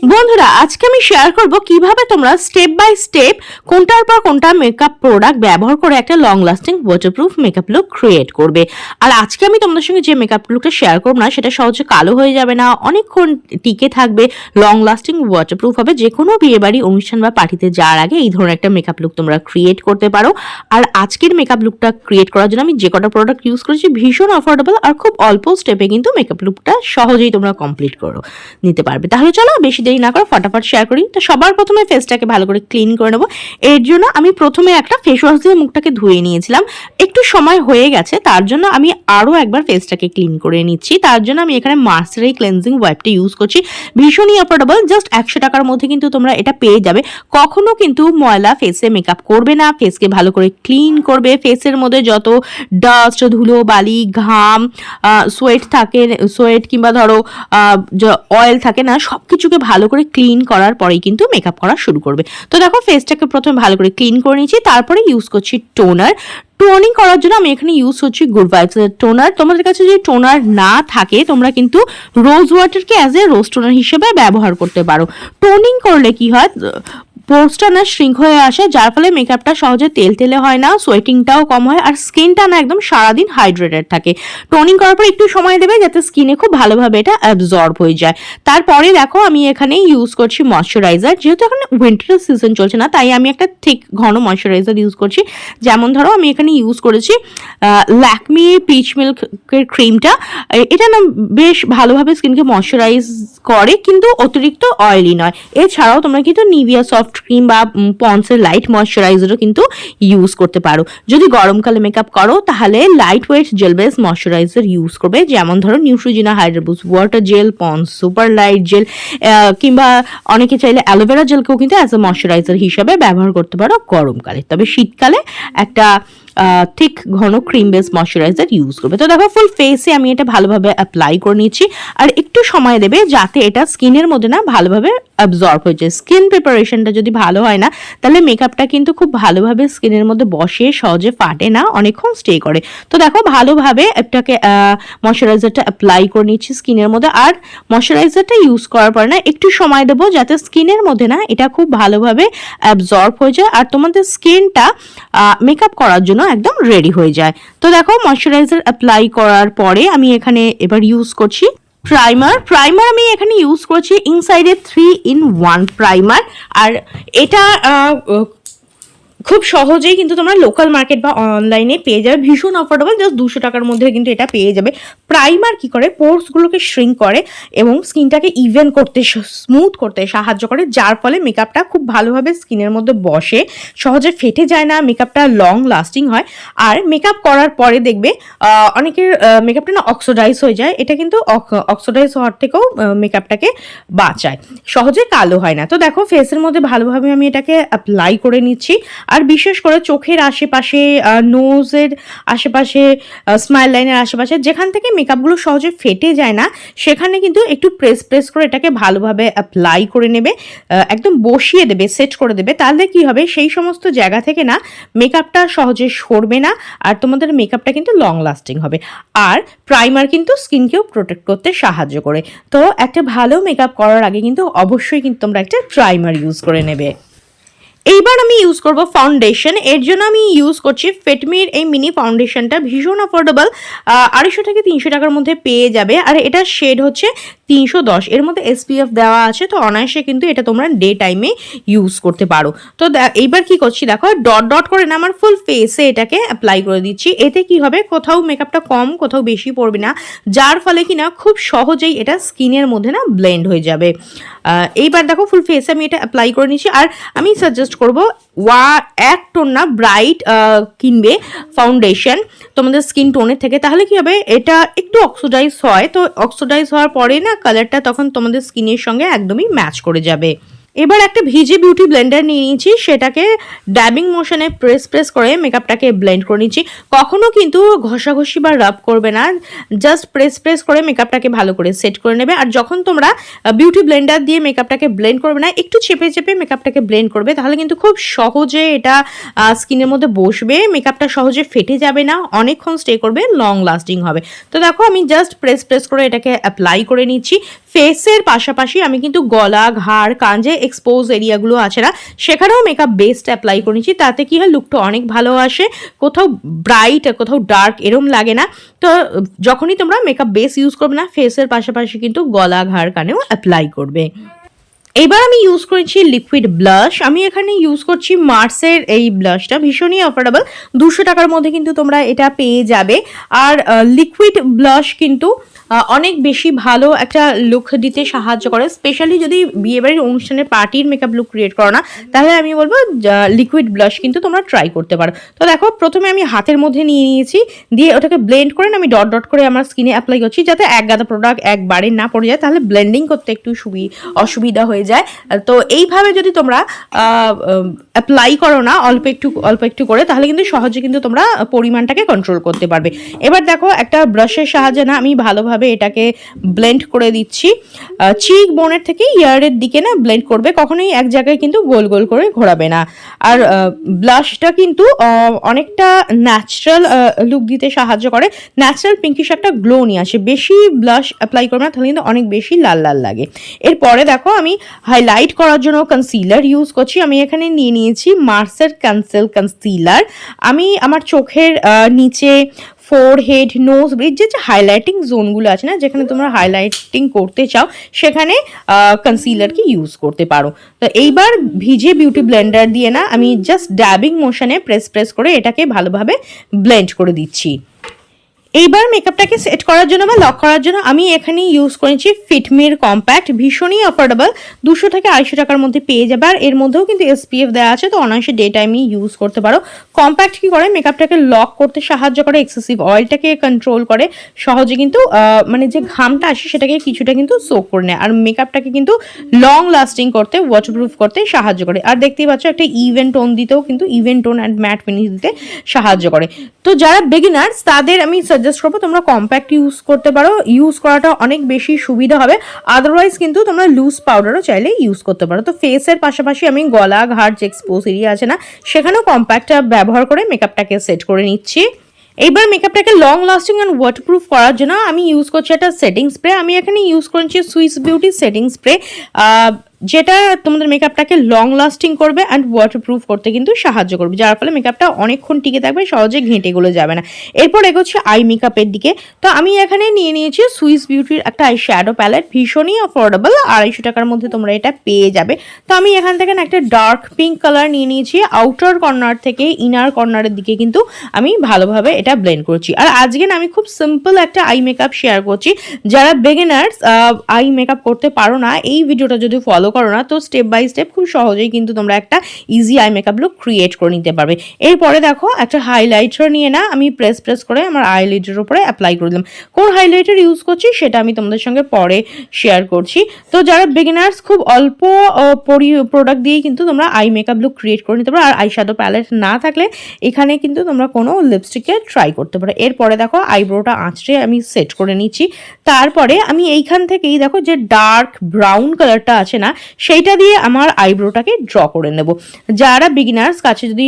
বন্ধুরা, আজকে আমি শেয়ার করব কিভাবে তোমরা স্টেপ বাই স্টেপ কোনটার পর কোনটা মেকআপ প্রোডাক্ট ব্যবহার করে একটা long lasting waterproof makeup look create করবে। আর আজকে আমি তোমাদের সঙ্গে যে মেকআপ লুকটা শেয়ার করব না, সেটা সহজে কালো হয়ে যাবে না, অনেকক্ষণ টিকে থাকবে, লং লাস্টিং ওয়াটারপ্রুফ হবে। যে কোনো বিয়েবাড়ি অনুষ্ঠান বা পার্টিতে যাওয়ার আগে এই ধরনের একটা মেকআপ লুক তোমরা ক্রিয়েট করতে পারো। আর আজকের মেকআপ লুকটা ক্রিয়েট করার জন্য আমি যে কটা প্রোডাক্ট ইউজ করেছি ভীষণ অ্যাফোর্ডেবল আর খুব অল্প স্টেপে কিন্তু মেকআপ লুকটা সহজেই তোমরা কমপ্লিট করো নিতে পারবে। তাহলে চলো বেশি দেরি না করে ফটাফট শেয়ার করি। তো সবার প্রথমে ফেসটাকে ভালো করে ক্লিন করে নেবো। এর জন্য আমি প্রথমে একটা ফেস ওয়াশ দিয়ে মুখটাকে ধুয়ে নিয়েছিলাম, একটু সময় হয়ে গেছে, তার জন্য আমি আরও একবার ফেসটাকে ক্লিন করে নিচ্ছি। তার জন্য আমি এখানে মার্সারাই ক্লেন্সিং ওয়াইপটা ইউজ করছি, ভীষণই অ্যাফোর্ডেবল, জাস্ট 100 টাকার মধ্যে কিন্তু তোমরা এটা পেয়ে যাবে। কখনো কিন্তু ময়লা ফেসে মেকআপ করবে না, ফেসকে ভালো করে ক্লিন করবে। ফেসের মধ্যে যত ডাস্ট, ধুলো বালি, ঘাম, সোয়েট থাকে, সোয়েট কিংবা ধরো অয়েল থাকে না, সব কিছুকে ভালো করে ক্লিন করার পরেই কিন্তু মেকআপ করা শুরু করবে। তো দেখো ফেসটাকে প্রথমে ভালো করে ক্লিন করে নিয়েছি, তারপরে ইউজ করছি টোনার। টোনিং করার জন্য আমি এখানে ইউজ করছি গুড ভাইবসের টোনার। তোমাদের কাছে যদি টোনার না থাকে তোমরা কিন্তু রোজ ওয়াটারকে অ্যাজ এ রোজ টোনার হিসেবে ব্যবহার করতে পারো। টোনিং করলে কি হয়, পোর্সটা না শ্রিঙ্ক হয়ে আসে, যার ফলে মেকআপটা সহজে তেল তেলে হয় না, সোয়েটিংটাও কম হয়, আর স্কিনটা না একদম সারাদিন হাইড্রেটেড থাকে। টোনিং করার পর একটু সময় দেবে যাতে স্কিনে খুব ভালোভাবে এটা অ্যাবজর্ব হয়ে যায়। তারপরে দেখো আমি এখানে ইউজ করছি ময়শ্চারাইজার। যেহেতু এখন উইন্টার সিজন চলছে না, তাই আমি একটা ঠিক ঘন ময়শ্চারাইজার ইউজ করছি। যেমন ধরো আমি এখানে ইউজ করেছি ল্যাকমি পিচ মিল্কের ক্রিমটা। এটা না বেশ ভালোভাবে স্কিনকে ময়শ্চারাইজ করে, কিন্তু অতিরিক্ত অয়েলি নয়। এছাড়াও তোমরা কিন্তু নিভিয়া সফট ক্রিম বা পন্সের লাইট ময়শ্চারাইজারও কিন্তু ইউজ করতে পারো। যদি গরমকালে মেকআপ করো তাহলে light weight jail base moisturiser use করবে, যেমন ধরো Neutrogena Hydra boost water jail, ponds super light jail, কিংবা অনেকে চাইলে অ্যালোভেরা জেলকেও কিন্তু অ্যাজ এ ময়শ্চারাইজার হিসাবে ব্যবহার করতে পারো গরমকালে। তবে শীতকালে একটা ঠিক ঘন ক্রিম বেস ময়শ্চারাইজার ইউজ করবে। তো দেখো ফুল ফেসে আমি এটা ভালোভাবে অ্যাপ্লাই করে নিচ্ছি, আর একটু সময় দেবে যাতে এটা স্কিনের মধ্যে না ভালোভাবে অ্যাবজর্ব হয়ে যায়। স্কিন প্রিপারেশনটা যদি ভালো হয় না, তাহলে মেকআপটা কিন্তু খুব ভালোভাবে স্কিনের মধ্যে বসে, সহজে ফাটে না, অনেকক্ষণ স্টে করে। তো দেখো ভালোভাবে একটাকে ময়শ্চারাইজারটা অ্যাপ্লাই করে নিচ্ছি স্কিনের মধ্যে। আর ময়শ্চারাইজারটা ইউজ করার পর না একটু সময় দেবো যাতে স্কিনের মধ্যে না এটা খুব ভালোভাবে অ্যাবজর্ব হয়ে যায় আর তোমাদের স্কিনটা মেকআপ করার জন্য একদম রেডি হয়ে যায়। তো দেখো ময়শ্চারাইজার অ্যাপ্লাই করার পরে আমি এখানে এবার ইউজ করছি প্রাইমার আমি এখানে ইউজ করছি ইনসাইডে 3-in-1 প্রাইমার। আর এটা খুব সহজেই কিন্তু তোমরা লোকাল মার্কেট বা অনলাইনে পেয়ে যাবে, ভীষণ অফোর্ডেবল, জাস্ট 200 টাকার মধ্যে কিন্তু এটা পেয়ে যাবে। প্রাইমার কি করে, পোর্সগুলোকে শ্রিঙ্ক করে এবং স্কিনটাকে ইভেন করতে, স্মুথ করতে সাহায্য করে, যার ফলে মেকআপটা খুব ভালোভাবে স্কিনের মধ্যে বসে, সহজে ফেটে যায় না, মেকআপটা লং লাস্টিং হয়। আর মেকআপ করার পরে দেখবে অনেকের মেকআপটা না অক্সিডাইজ হয়ে যায়, এটা কিন্তু অক্সিডাইজ হওয়ার থেকেও মেকআপটাকে বাঁচায়, সহজে কালো হয় না। তো দেখো ফেসের মধ্যে ভালোভাবে আমি এটাকে অ্যাপ্লাই করে নিচ্ছি। আর বিশেষ করে চোখের আশেপাশে, নোজের আশেপাশে, স্মাইল লাইনের আশেপাশে যেখান থেকে মেকআপগুলো সহজে ফেটে যায় না, সেখানে কিন্তু একটু প্রেস করে এটাকে ভালোভাবে অ্যাপ্লাই করে নেবে, একদম বসিয়ে দেবে, সেট করে দেবে। তাহলে কি হবে, সেই সমস্ত জায়গা থেকে না মেকআপটা সহজে সরবে না, আর তোমাদের মেকআপটা কিন্তু লং লাস্টিং হবে। আর প্রাইমার কিন্তু স্কিনকেও প্রোটেক্ট করতে সাহায্য করে। তো একটা ভালো মেকআপ করার আগে কিন্তু অবশ্যই কিন্তু তোমরা একটা প্রাইমার ইউজ করে নেবে। এইবার আমি ইউজ করব ফাউন্ডেশন। এর জন্য আমি ইউজ করছি ফিটমির এই মিনি ফাউন্ডেশনটা, ভীষণ অ্যাফোর্ডেবল, 250 থেকে 300 টাকার মধ্যে পেয়ে যাবে। আর এটা শেড হচ্ছে 310, এর মধ্যে SPF দেওয়া আছে, তো অনায়াসে কিন্তু এটা তোমরা ডে টাইমে ইউজ করতে পারো। তো এইবার কি করছি দেখো, ডট ডট করে না আমার ফুল ফেসে এটাকে অ্যাপ্লাই করে দিচ্ছি। এতে কি হবে, কোথাও মেকআপটা কম কোথাও বেশি পড়বে না, যার ফলে কি না খুব সহজেই এটা স্কিনের মধ্যে না ব্লেন্ড হয়ে যাবে। এইবার দেখো ফুল ফেসে আমি এটা অ্যাপ্লাই করে নিচ্ছি। আর আমি সাজেস্ট করবো এক টোন না ব্রাইট কিনবে ফাউন্ডেশন তোমাদের স্কিন টোনের থেকে, তাহলে কি হবে, এটা একটু অক্সিডাইজ হয়, তো অক্সিডাইজ হওয়ার পরে না কালারটা তখন তোমাদের স্কিনের সঙ্গে একদমই ম্যাচ করে যাবে। এবার একটা ভিজে বিউটি ব্লেন্ডার নিয়ে নিয়েছি, সেটাকে ড্যাবিং মোশনে প্রেস করে মেকআপটাকে ব্লেন্ড করে নিচ্ছি। কখনো কিন্তু ঘষাঘষি বা রাব করবে না, জাস্ট প্রেস করে মেকআপটাকে ভালো করে সেট করে নেবে। আর যখন তোমরা বিউটি ব্লেন্ডার দিয়ে মেকআপটাকে ব্লেন্ড করবে না, একটু চেপে মেকআপটাকে ব্লেন্ড করবে, তাহলে কিন্তু খুব সহজে এটা স্কিনের মধ্যে বসবে, মেকআপটা সহজে ফেটে যাবে না, অনেকক্ষণ স্টে করবে, লং লাস্টিং হবে। তো দেখো আমি জাস্ট প্রেস করে এটাকে অ্যাপ্লাই করে নিচ্ছি। ফেসের পাশাপাশি আমি কিন্তু গলা, ঘাড়, কান যে এক্সপোজ এরিয়াগুলো আছে না, সেখানেও মেকআপ বেসড অ্যাপ্লাই করে নিচ্ছি। তাতে কি হয়, লুকটা অনেক ভালো আসে, কোথাও ব্রাইট কোথাও ডার্ক এরম লাগে না। তো যখনই তোমরা মেকআপ বেস ইউজ করবে না, ফেসের পাশাপাশি কিন্তু গলা, ঘাড়, কানেও অ্যাপ্লাই করবে। এবার আমি ইউজ করেছি লিকুইড ব্লাশ। আমি এখানে ইউজ করছি মার্সের এই ব্লাশটা, ভীষণই অফোর্ডেবল, 200 টাকার মধ্যে কিন্তু তোমরা এটা পেয়ে যাবে। আর লিকুইড ব্লাশ কিন্তু অনেক বেশি ভালো একটা লুক দিতে সাহায্য করে, স্পেশালি যদি বিয়েবাড়ির অনুষ্ঠানের পার্টির মেকআপ লুক ক্রিয়েট করো না, তাহলে আমি বলবো লিকুইড ব্লাশ কিন্তু তোমরা ট্রাই করতে পারো। তো দেখো, প্রথমে আমি হাতের মধ্যে নিয়ে নিয়েছি, দিয়ে ওটাকে ব্লেন্ড করে আমি ডট ডট করে আমার স্কিনে অ্যাপ্লাই করছি, যাতে এক গাদা প্রোডাক্ট একবারে না পড়ে যায়, তাহলে ব্লেন্ডিং করতে একটু অসুবিধা হয়ে যায়। তো এইভাবে যদি তোমরা অ্যাপ্লাই করো না অল্প একটু করে, তাহলে কিন্তু সহজে কিন্তু তোমরা পরিমাণটাকে কন্ট্রোল করতে পারবে। এবার দেখো, একটা ব্রাশের সাহায্যে না আমি ভালোভাবে এটাকে ব্লেন্ড করে দিচ্ছি। চিক বোনের থেকে ইয়ারের দিকে না ব্লেন্ড করবে, কখনোই এক জায়গায় কিন্তু গোল গোল করে ঘোরাবে না। আর ব্লাশটা কিন্তু অনেকটা ন্যাচারাল লুক দিতে সাহায্য করে, ন্যাচারাল পিঙ্কিশ একটা গ্লো নিয়ে আসে। বেশি ব্লাশ অ্যাপ্লাই করবে না, তাহলে কিন্তু অনেক বেশি লাল লাল লাগে। এরপরে দেখো, আমি হাইলাইট করার জন্য কনসিলার ইউজ করছি। আমি এখানে নিয়ে নিয়েছি মার্সের কনসিলার। আমি আমার চোখের নিচে, ফোরহেড, নোজ ব্রিজ, যে হাইলাইটিং জোনগুলো আছে না, যেখানে তোমরা হাইলাইটিং করতে চাও, সেখানে কনসিলারকে ইউজ করতে পারো। তো এইবার ভিজে বিউটি ব্লেন্ডার দিয়ে না আমি জাস্ট ড্যাবিং মোশনে প্রেস করে এটাকে ভালোভাবে ব্লেন্ড করে দিচ্ছি। এইবার মেকআপটাকে সেট করার জন্য বা লক করার জন্য আমি এখানে ইউজ করেছি ফিটমির কম্প্যাক্ট, ভীষণই অফোর্ডেবল, 200 থেকে 250 টাকার মধ্যে পেয়ে যাবে। আর এর মধ্যেও কিন্তু SPF দেওয়া আছে, তো অনায়াসে ডে টাইমই ইউজ করতে পারো। কম্প্যাক্ট কি করে, মেকআপটাকে লক করতে সাহায্য করে, এক্সেসিভ অয়েলটাকে কন্ট্রোল করে, সহজে কিন্তু মানে যে ঘামটা আসে সেটাকে কিছুটা কিন্তু সোক করে নেয়, আর মেকআপটাকে কিন্তু লং লাস্টিং করতে, ওয়াটারপ্রুফ করতে সাহায্য করে। আর দেখতেই পাচ্ছ, একটা ইভেন টোন দিতেও কিন্তু, even tone and mat finish দিতে সাহায্য করে। তো যারা বিগিনার্স, তাদের আমি সাজেস্ট করবো তোমরা কম্প্যাক্ট ইউজ করতে পারো, ইউজ করাটা অনেক বেশি সুবিধা হবে। আদারওয়াইজ কিন্তু তোমরা লুজ পাউডারও চাইলে ইউজ করতে পারো। তো ফেসের পাশাপাশি আমি গলা, ঘাড় যে এক্সপোজ এরিয়া আছে না, সেখানেও কম্প্যাক্টটা ব্যবহার করে মেকআপটাকে সেট করে নিচ্ছি। এইবার মেকআপটাকে লং লাস্টিং অ্যান্ড ওয়াটারপ্রুফ করার জন্য আমি ইউজ করছি একটা সেটিং স্প্রে। আমি এখানে ইউজ করছি সুইস বিউটি সেটিং স্প্রে, যেটা তোমাদের মেকআপটাকে লং লাস্টিং করবে অ্যান্ড ওয়াটারপ্রুফ করতে কিন্তু সাহায্য করবে, যার ফলে মেকআপটা অনেকক্ষণ টিকে থাকবে, সহজে ঘেঁটেগুলো যাবে না। এরপর এগোচ্ছে আই মেকআপের দিকে। তো আমি এখানে নিয়ে নিয়েছি সুইস বিউটির একটা আই শ্যাডো প্যালেট, ভীষণই অফোর্ডেবল, 250 টাকার মধ্যে তোমরা এটা পেয়ে যাবে। তো আমি এখান থেকে একটা ডার্ক পিঙ্ক কালার নিয়ে নিয়েছি, আউটার কর্নার থেকে ইনার কর্নারের দিকে কিন্তু আমি ভালোভাবে এটা ব্লেন্ড করছি। আর আজকে না আমি খুব সিম্পল একটা আই মেকআপ শেয়ার করছি, যারা বিগিনার্স আই মেকআপ করতে পারো না, এই ভিডিওটা যদি ফলো করো না, তো স্টেপ বাই স্টেপ খুব সহজেই কিন্তু তোমরা একটা easy eye makeup look create করে নিতে পারবে। এরপরে দেখো, একটা হাইলাইটার নিয়ে না আমি প্রেস করে আমার আইলিডের উপরে অ্যাপ্লাই করে দিলাম। কোন হাইলাইটার ইউজ করছি সেটা আমি তোমাদের সঙ্গে পরে শেয়ার করছি। তো যারা বিগিনার্স, খুব অল্প প্রোডাক্ট দিয়েই কিন্তু তোমরা আই মেকআপ লুক ক্রিয়েট করে নিতে পারো। আর আই শ্যাডো প্যালেট না থাকলে এখানে কিন্তু তোমরা কোনো লিপস্টিকে ট্রাই করতে পারো। এরপরে দেখো, আইব্রোটা আঁচড়ে আমি সেট করে নিচ্ছি। তারপরে আমি এইখান থেকেই দেখো, যে ডার্ক ব্রাউন কালারটা আছে না, সেইটা দিয়ে আমার আইব্রোটাকে ড্র করে নেব। যারা বিগিনার্স, কাছে যদি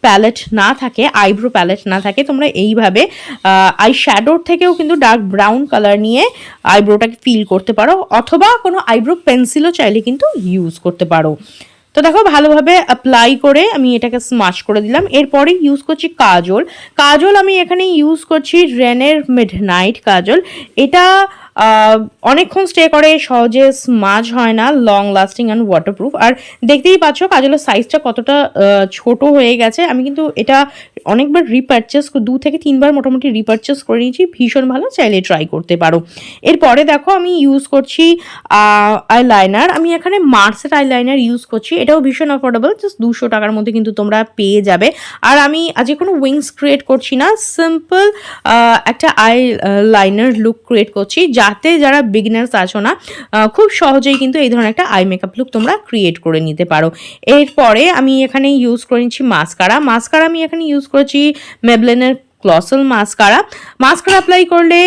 প্যালেট না থাকে, আইব্রো প্যালেট না থাকে, তোমরা এইভাবে আই শ্যাডোর থেকেও কিন্তু ডার্ক ব্রাউন কালার নিয়ে আইব্রোটাকে ফিল করতে পারো, অথবা কোনো আইব্রো পেন্সিলও চাইলে কিন্তু ইউজ করতে পারো। তো দেখো, ভালোভাবে অ্যাপ্লাই করে আমি এটাকে স্মাশ করে দিলাম। এরপরে ইউজ করছি কাজল। আমি এখানে ইউজ করছি রেনের মিডনাইট কাজল। এটা অনেকক্ষণ স্টে করে, সহজে স্মাজ হয় না, লং লাস্টিং অ্যান্ড ওয়াটারপ্রুফ। আর দেখতেই পাচ্ছ কাজলের সাইজটা কতটা ছোট হয়ে গেছে। আমি কিন্তু এটা অনেকবার রিপারচেস, 2 থেকে 3 বার মোটামুটি রিপারচেস করে নিয়েছি, ভীষণ ভালো, চাইলে ট্রাই করতে পারো। এরপরে দেখো, আমি ইউজ করছি আইলাইনার। আমি এখানে মার্সের আইলাইনার ইউজ করছি, এটাও ভীষণ অ্যাফোর্ডেবল, জাস্ট 200 টাকার মধ্যে কিন্তু তোমরা পেয়ে যাবে। আর আমি আজকে কোনো উইংস ক্রিয়েট করছি না, সিম্পল একটা আইলাইনার লুক ক্রিয়েট করছি, যাতে যারা বিগিনার্স আছো না, খুব সহজেই কিন্তু এই ধরনের একটা আই মেকআপ লুক তোমরা ক্রিয়েট করে নিতে পারো। এরপরে আমি এখানে ইউজ করে নিচ্ছি মাস্কারা। আমি এখানে ইউজ করেছি মেবলিনের গ্লসাল মাস্কারা অ্যাপ্লাই করলে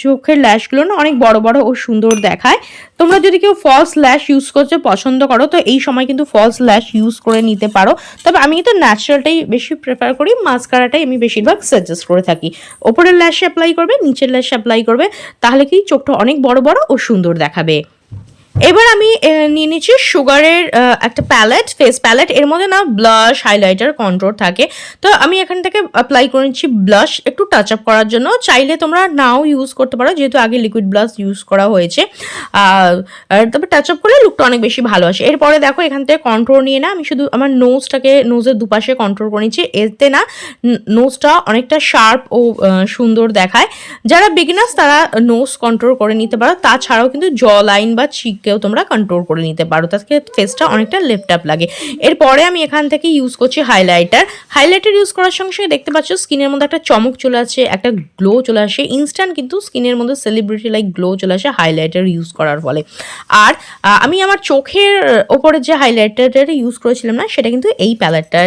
চোখের ল্যাশগুলো না অনেক বড় বড় ও সুন্দর দেখায়। তোমরা যদি কেউ ফলস ল্যাশ ইউজ করতে পছন্দ করো তো এই সময় কিন্তু ফলস ল্যাশ ইউজ করে নিতে পারো, তবে আমি কিন্তু ন্যাচারালটাই বেশি প্রেফার করি, মাস্কারাটাই আমি বেশিরভাগ সাজেস্ট করে থাকি। ওপরের ল্যাশে অ্যাপ্লাই করবে, নিচের ল্যাশে অ্যাপ্লাই করবে, তাহলে কি চোখটা অনেক বড় বড় ও সুন্দর দেখাবে। এবার আমি নিয়ে নিচ্ছি সুগারের একটা প্যালেট, ফেস প্যালেট। এর মধ্যে না ব্লাশ, হাইলাইটার, কন্ট্রোর থাকে, তো আমি এখান থেকে অ্যাপ্লাই করে নিচ্ছি ব্লাশ একটু টাচ আপ করার জন্য। চাইলে তোমরা নাও ইউজ করতে পারো, যেহেতু আগে লিকুইড ব্লাশ ইউজ করা হয়েছে, তবে টাচ আপ করলে লুকটা অনেক বেশি ভালো আসে। এরপরে দেখো এখান থেকে কন্ট্রোর নিয়ে না আমি শুধু আমার নোজের দুপাশে কন্ট্রোর করে নিচ্ছি, এতে না নোজটা অনেকটা শার্প ও সুন্দর দেখায়। যারা বিগিনার্স তারা নোজ কন্ট্রোল করে নিতে পারো, তাছাড়াও কিন্তু জ লাইন বা চিককেও তোমরা কন্ট্রোল করে নিতে পারো, তাতে ফেসটা অনেকটা লিফট আপ লাগে। এরপরে আমি এখান থেকে ইউজ করছি হাইলাইটার ইউজ করার সঙ্গে সঙ্গে দেখতে পাচ্ছ স্কিনের মধ্যে একটা চমক চলে আসে, একটা গ্লো চলে আসে ইনস্ট্যান্ট, কিন্তু স্কিনের মধ্যে সেলিব্রিটি লাইক গ্লো চলে আসে হাইলাইটার ইউজ করার ফলে। আর আমি আমার চোখের ওপরে যে হাইলাইটারটা ইউজ করেছিলাম না, সেটা কিন্তু এই প্যালেটটার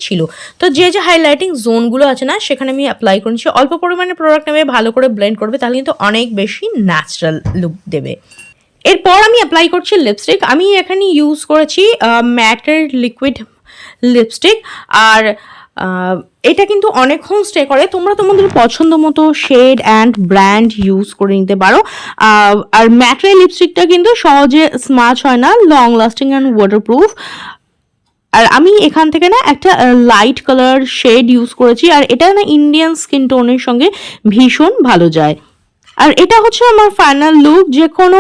ছিল। তো যে হাইলাইটিং জোনগুলো আছে না, সেখানে আমি অ্যাপ্লাই করেছি। অল্প পরিমাণে প্রোডাক্ট নেবে, ভালো করে ব্লেন্ড করবে, তাহলে কিন্তু অনেক বেশি ন্যাচারাল লুক দেবে। এরপর আমি অ্যাপ্লাই করছি লিপস্টিক। আমি এখানে ইউজ করেছি ম্যাটের লিকুইড লিপস্টিক, আর এটা কিন্তু অনেকক্ষণ স্টে করে। তোমরা তোমাদের পছন্দ মতো শেড অ্যান্ড ব্র্যান্ড ইউজ করে নিতে পারো। আর ম্যাটের লিপস্টিকটা কিন্তু সহজে স্মাচ হয় না, লং লাস্টিং অ্যান্ড ওয়াটারপ্রুফ। আর আমি এখান থেকে না একটা লাইট কালার শেড ইউজ করেছি, আর এটা না ইন্ডিয়ান স্কিন টোনের সঙ্গে ভীষণ ভালো যায়। আর এটা হচ্ছে আমার ফাইনাল লুক। যে কোনো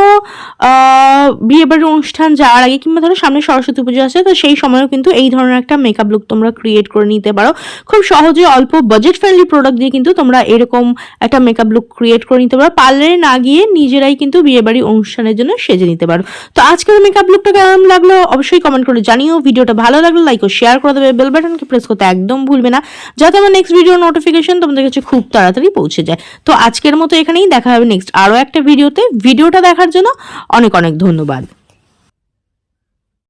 বিয়েবাড়ির অনুষ্ঠান যাওয়ার আগে কিংবা ধরো সামনে সরস্বতী পুজো আছে, তো সেই সময়ও কিন্তু এই ধরনের একটা মেকআপ লুক তোমরা ক্রিয়েট করে নিতে পারো। খুব সহজে অল্প বাজেট ফ্রেন্ডলি প্রোডাক্ট দিয়ে কিন্তু তোমরা এরকম একটা মেকআপ লুক ক্রিয়েট করে নিতে পারো। পার্লারে না গিয়ে নিজেরাই কিন্তু বিয়েবাড়ি অনুষ্ঠানের জন্য সেজে নিতে পারো। তো আজকের মেকআপ লুকটা কেমন লাগলো অবশ্যই কমেন্ট করে জানিও। ভিডিওটা ভালো লাগলে লাইক ও শেয়ার করে দেবে, বেল বাটনকে প্রেস করতে একদম ভুলবে না, যাতে আমার নেক্সট ভিডিও নোটিফিকেশন তোমাদের কাছে খুব তাড়াতাড়ি পৌঁছে যায়। তো আজকের মতো এখানেই দেখা হবে নেক্সট আরও একটা ভিডিওতে। ভিডিওটা দেখার জন্য অনেক অনেক ধন্যবাদ।